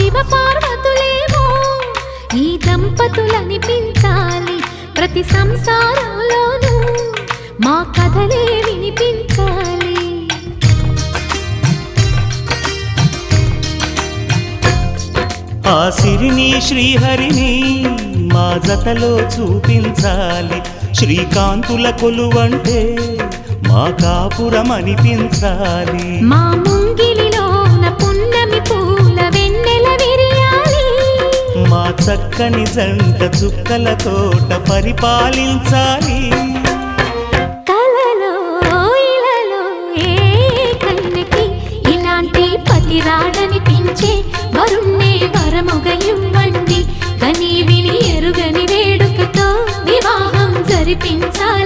శివ పార్వతులేమో ఈ దంపతులనిపించాలి, ప్రతి సంసారంలోనూ మా కథలే వినిపించాలి. ఆ సిరిని శ్రీహరిని మా జతలో చూపించాలి, శ్రీకాంతుల కొలువంటే మా కాపురం అనిపించాలి. మా ముంగిలిలోన పున్నమి పూల వెన్నెల విరియాలి, మా చక్కని జంట చుక్కల తోట పరిపాలించాలి. కలలో ఇలలో ఏ కన్యకి ఇలాంటి పతి రాడనిపించే వరుణ్ణే వరముగ ఇవ్వండి, కని విని ఎరుగని వేడుకతో వివాహం జరిపించాలి.